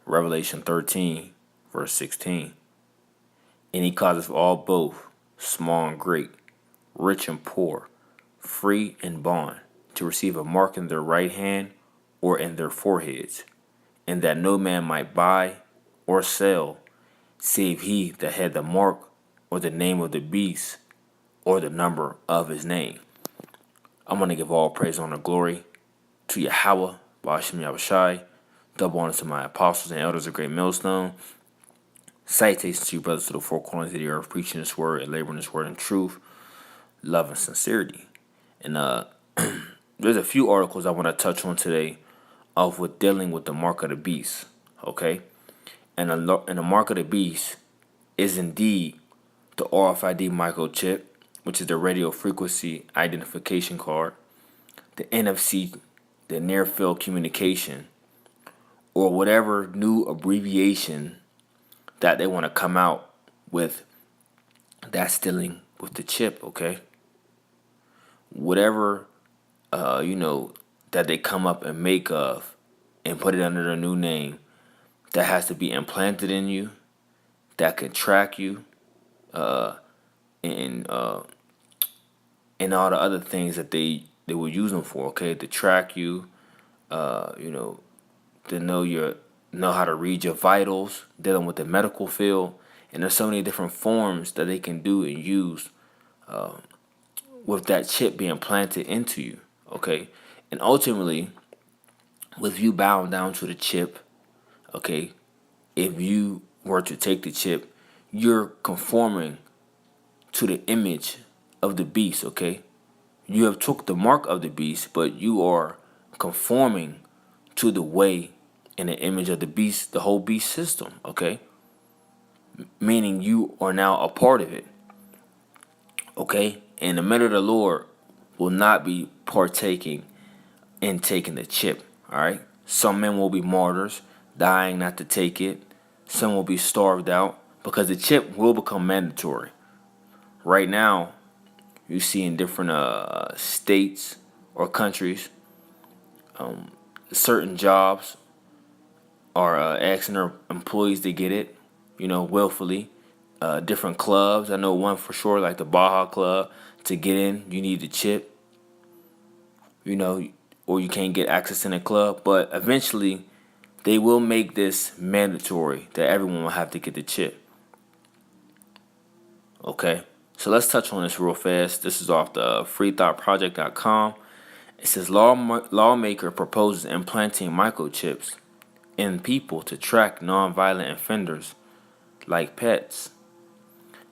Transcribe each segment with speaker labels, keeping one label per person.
Speaker 1: Revelation 13, verse 16. And he causeth all both, small and great, rich and poor, free and bond, to receive a mark in their right hand or in their foreheads, and that no man might buy or sell, save he that had the mark or the name of the beast or the number of his name. I'm going to give all praise, honor, glory to Yahweh, Ba'ashem Yahushai, double honor to my apostles and elders of Great Millstone. Salutations to you, brothers, to the four corners of the earth, preaching this word and laboring this word in truth, love, and sincerity. And there's a few articles I want to touch on today of with dealing with the mark of the beast, okay? And the mark of the beast is indeed the RFID microchip, which is the radio frequency identification card, the NFC, the near field communication, or whatever new abbreviation that they want to come out with that's dealing with the chip, okay? Whatever, that they come up and make of and put it under their new name that has to be implanted in you, that can track you, and all the other things that they will use them for, okay? To track you, to know how to read your vitals, dealing with the medical field, and there's so many different forms that they can do and use with that chip being planted into you, okay? And ultimately, with you bowing down to the chip, okay, if you were to take the chip, you're conforming to the image of the beast, okay? You have took the mark of the beast, but you are conforming to the way and the image of the beast, the whole beast system, okay? Meaning you are now a part of it, okay? And the men of the Lord will not be partaking in taking the chip, all right? Some men will be martyrs, dying not to take it. Some will be starved out because the chip will become mandatory. Right now, you see in different states or countries, certain jobs are asking their employees to get it, willfully. Different clubs, I know one for sure, like the Baja Club, to get in, you need the chip, or you can't get access in the club. But eventually, they will make this mandatory that everyone will have to get the chip. Okay, so let's touch on this real fast. This is off the freethoughtproject.com. It says lawmaker proposes implanting microchips in people to track nonviolent offenders like pets.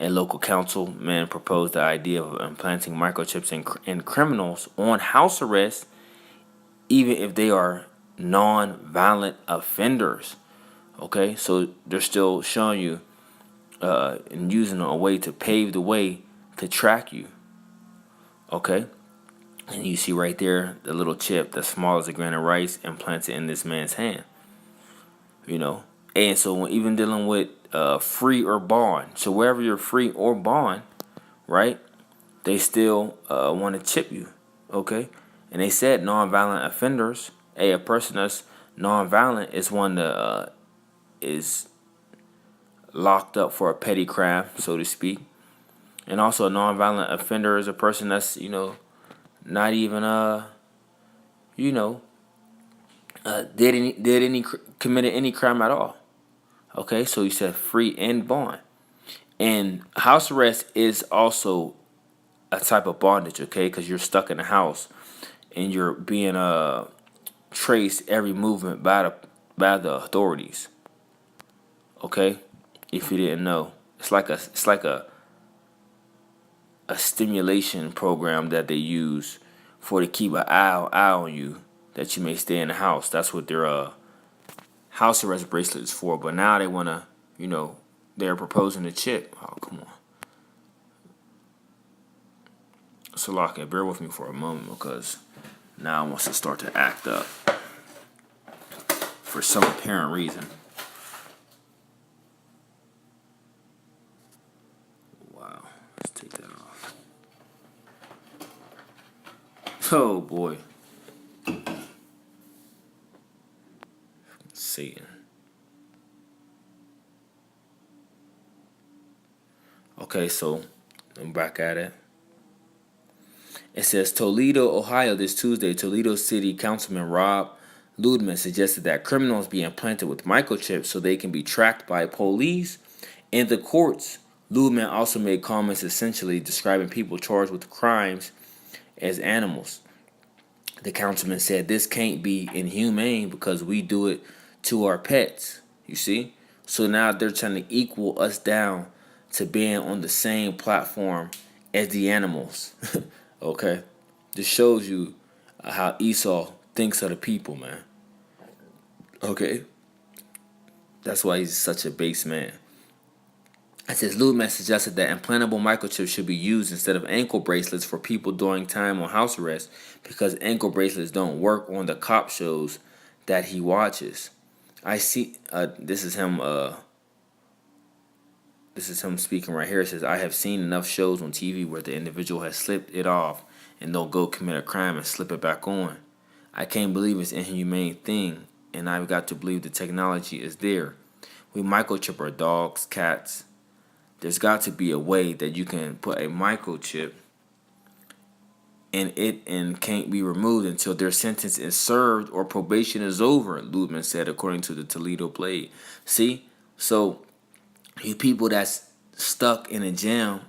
Speaker 1: A local councilman proposed the idea of implanting microchips in criminals on house arrest, even if they are non-violent offenders. Okay, so they're still showing you and using a way to pave the way to track you. Okay, and you see right there the little chip that's small as a grain of rice implanted in this man's hand. And so when even dealing with free or bond, so wherever you're free or bond, right, they still want to chip you, okay? And they said nonviolent offenders, a person that's nonviolent is one that is locked up for a petty crime, so to speak. And also a nonviolent offender is a person that's, not even, committed any crime at all. Okay, so he said free and bond. And house arrest is also a type of bondage, okay? Because you're stuck in the house and you're being traced every movement by the authorities. Okay, if you didn't know, it's like a stimulation program that they use to keep an eye on you, that you may stay in the house. That's what their house arrest bracelet is for. But now they want to, they're proposing a chip. Oh, come on. So, Salaka, bear with me for a moment because now it wants to start to act up for some apparent reason. Wow. Let's take that off. Oh, boy. Satan. Okay, so I'm back at it. It says Toledo, Ohio, this Tuesday, Toledo City Councilman Rob Ludman suggested that criminals be implanted with microchips so they can be tracked by police. In the courts, Ludman also made comments essentially describing people charged with crimes as animals. The councilman said this can't be inhumane because we do it to our pets. You see? So now they're trying to equal us down to being on the same platform as the animals. Okay? This shows you how Esau thinks of the people, man. Okay? That's why he's such a base man. It says Ludman suggested that implantable microchips should be used instead of ankle bracelets for people doing time on house arrest because ankle bracelets don't work on the cop shows that he watches. I see. This is him. This is him speaking right here. It says, I have seen enough shows on TV where the individual has slipped it off and they'll go commit a crime and slip it back on. I can't believe it's an inhumane thing, and I've got to believe the technology is there. We microchip our dogs, cats. There's got to be a way that you can put a microchip in it and can't be removed until their sentence is served or probation is over, Ludman said, according to the Toledo Blade. See? So, you people that's stuck in a jam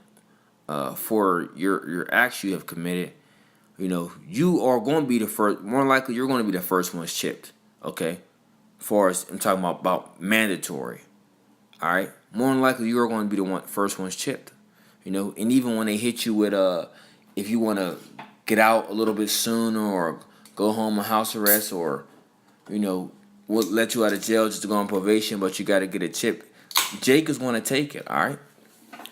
Speaker 1: for your acts you have committed, you are going to be the first. More likely, you're going to be the first ones chipped. Okay, far as I'm talking about mandatory. All right, more than likely, you are going to be the first ones chipped. And even when they hit you with if you want to get out a little bit sooner or go home on house arrest or we'll let you out of jail just to go on probation, but you got to get a chip. Jake is going to take it. All right.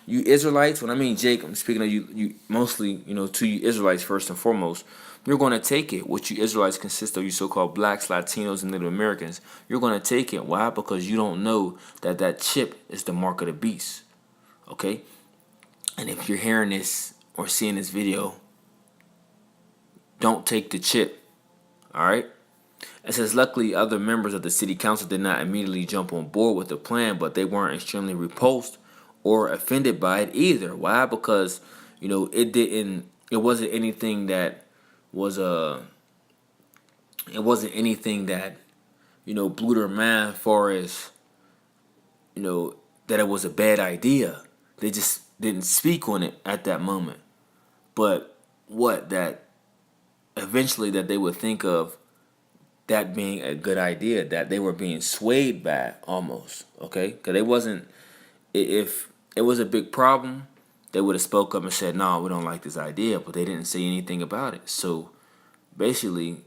Speaker 1: You Israelites, when I mean Jake, I'm speaking of you mostly, to you Israelites first and foremost. You're going to take it. What you Israelites consist of, you so-called blacks, Latinos, and Native Americans. You're going to take it. Why? Because you don't know that chip is the mark of the beast. Okay? And if you're hearing this or seeing this video, don't take the chip. All right? It says, luckily, other members of the city council did not immediately jump on board with the plan, but they weren't extremely repulsed or offended by it either. Why? Because it wasn't anything that was blew their mind as far as that it was a bad idea. They just didn't speak on it at that moment. But that eventually that they would think of that being a good idea, that they were being swayed by almost, okay? Because they wasn't. If it was a big problem, they would have spoke up and said, "No, we don't like this idea," but they didn't say anything about it. So basically,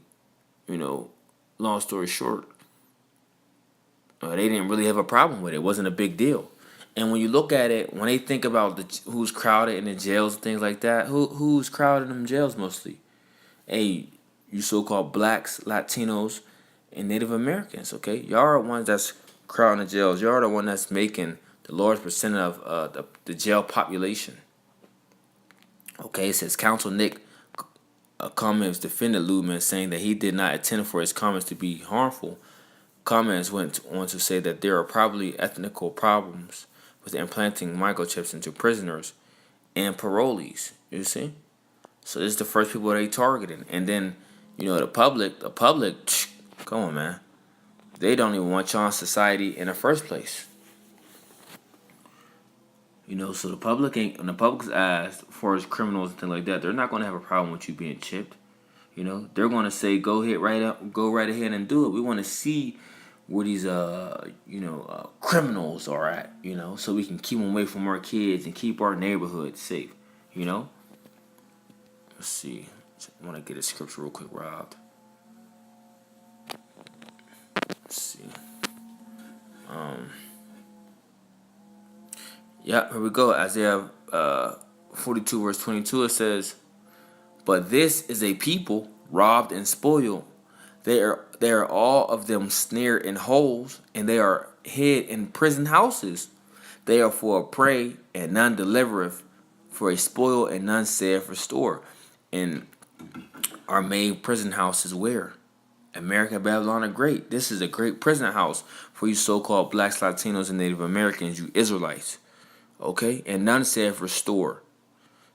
Speaker 1: long story short, they didn't really have a problem with it. It wasn't a big deal. And when you look at it, when they think about who's crowded in the jails and things like that, who's crowded in them jails mostly? Hey, you so-called blacks, Latinos, and Native Americans, okay? Y'all are the ones that's crowding the jails. Y'all are the one that's making the large percent of the jail population. Okay, it says Counsel Nick comments defended Ludman, saying that he did not intend for his comments to be harmful. Comments went on to say that there are probably ethical problems with implanting microchips into prisoners and parolees. You see? So this is the first people they targeted. And then, the public, come on, man. They don't even want y'all in society in the first place. So the public ain't, in the public's eyes, for as criminals and things like that, they're not going to have a problem with you being chipped. They're going to say, go right ahead and do it. We want to see where these, criminals are at, so we can keep them away from our kids and keep our neighborhood safe, Let's see. I want to get a scripture real quick, Rob. Let's see. Here we go. Isaiah 42 verse 22, it says, but this is a people robbed and spoiled. They are all of them snared in holes, and they are hid in prison houses. They are for a prey, and none delivereth, for a spoil, and none saith restore. And our main prison house is where? America and Babylon are great. This is a great prison house for you so-called blacks, Latinos, and Native Americans, you Israelites. Okay, and none saith restore.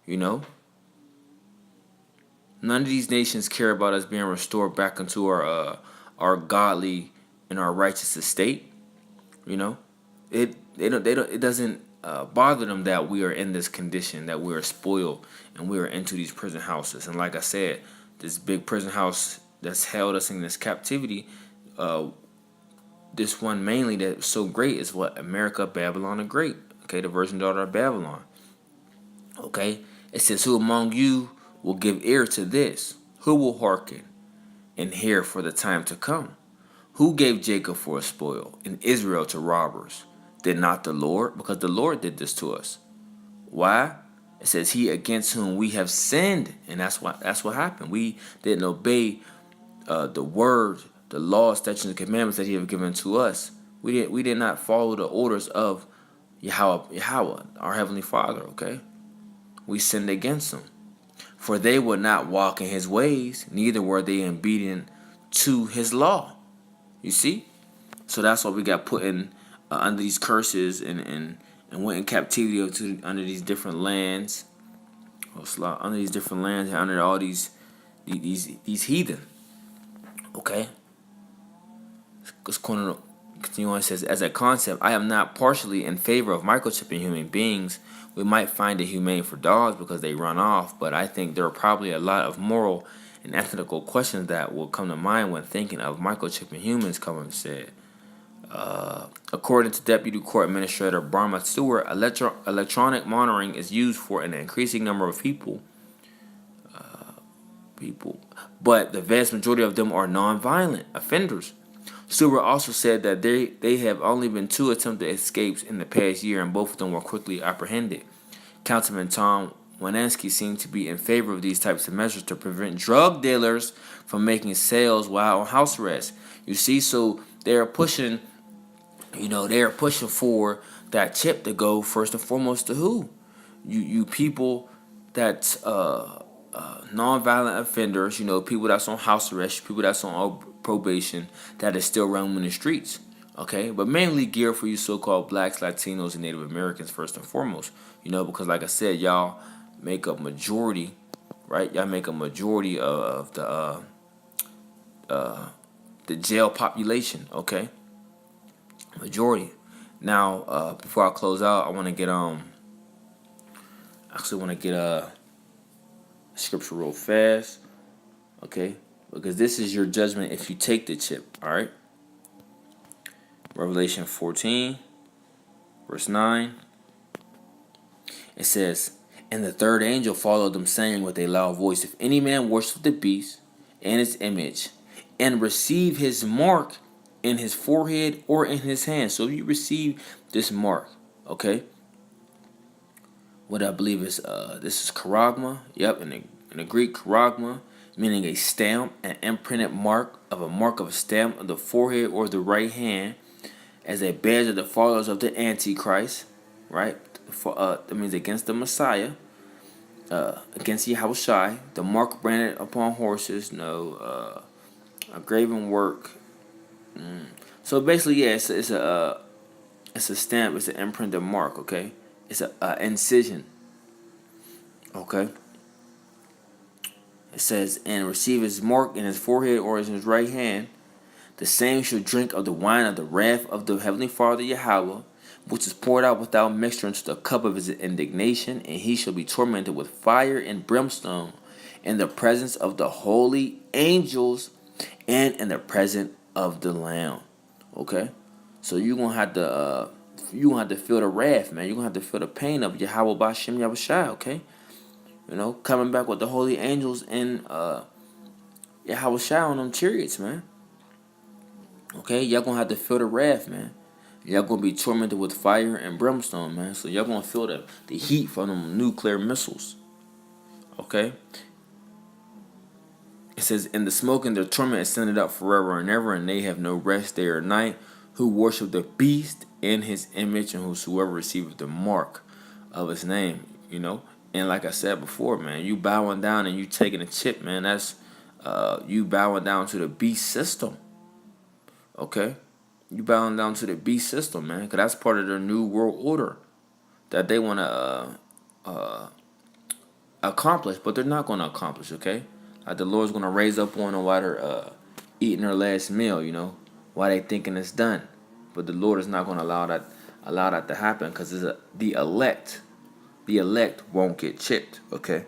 Speaker 1: You know, none of these nations care about us being restored back into our godly and our righteous estate. You know, it doesn't bother them that we are in this condition, that we are spoiled and we are into these prison houses. And like I said, this big prison house that's held us in this captivity, this one mainly that's so great is what? America, Babylon the Great. Okay, the virgin daughter of Babylon. Okay, it says, who among you will give ear to this? Who will hearken and hear for the time to come? Who gave Jacob for a spoil and Israel to robbers? Did not the Lord? Because the Lord did this to us. Why? It says, he against whom we have sinned. And that's what happened. We didn't obey the word, the law, statutes, and commandments that he had given to us. We did not follow the orders of Yahweh, our Heavenly Father, okay? We sinned against him. For they would not walk in his ways, neither were they obedient to his law. You see? So that's why we got put in under these curses and went in captivity under these different lands. Under these different lands and under all these heathen. Okay? Let's continue on. It says, as a concept, I am not partially in favor of microchipping human beings. We might find it humane for dogs because they run off, but I think there are probably a lot of moral and ethical questions that will come to mind when thinking of microchipping humans, Cummings said. According to Deputy Court Administrator Brahma Stewart, electronic monitoring is used for an increasing number of people, but the vast majority of them are non-violent offenders. Stewart also said that they have only been 2 attempted escapes in the past year, and both of them were quickly apprehended. Councilman Tom Wanansky seemed to be in favor of these types of measures to prevent drug dealers from making sales while on house arrest. You see, so they're pushing for that chip to go first and foremost to who? You people that's non-violent offenders, people that's on house arrest, people that's on probation, that is still roaming the streets. Okay, but mainly geared for you so-called blacks, Latinos, and Native Americans first and foremost. Because like I said, y'all make up majority, right? Y'all make a majority of the jail population. Okay, majority. Now, before I close out, I want to get scripture real fast. Okay, because this is your judgment if you take the chip. All right. Revelation 14, verse 9. It says, and the third angel followed them, saying with a loud voice, if any man worship the beast and its image, and receive his mark in his forehead or in his hand. So if you receive this mark, okay, what I believe is this is charagma. Yep, in the Greek, charagma, meaning a stamp, an imprinted mark of a stamp of the forehead or the right hand, as a badge of the followers of the Antichrist, right? That means against the Messiah, against Yahushai, the mark branded upon horses, a graven work. So basically, yeah, it's a stamp, it's an imprinted mark, okay? It's a incision, okay? It says, and receive his mark in his forehead or in his right hand. The same shall drink of the wine of the wrath of the Heavenly Father Yahweh, which is poured out without mixture into the cup of his indignation, and he shall be tormented with fire and brimstone in the presence of the holy angels and in the presence of the Lamb. Okay? So you're gonna have to feel the wrath, man. You're gonna have to feel the pain of Yahweh Bashem Yahushai, okay? Coming back with the holy angels and Yahushai on them chariots, man. Okay, y'all gonna have to feel the wrath, man. Y'all gonna be tormented with fire and brimstone, man. So y'all gonna feel the heat from them nuclear missiles. Okay? It says, in the smoke and their torment is sending up forever and ever, and they have no rest day or night, who worship the beast in his image, and whosoever receiveth the mark of his name, And like I said before, man, you bowing down and you taking a chip, man, that's you bowing down to the beast system. Okay? You bowing down to the beast system, man, because that's part of their new world order. that they want to accomplish, but they're not going to accomplish. Okay, like the Lord's going to raise up on them while they're eating their last meal. While they thinking it's done, but the Lord is not going to allow that to happen because the elect won't get chipped. Okay.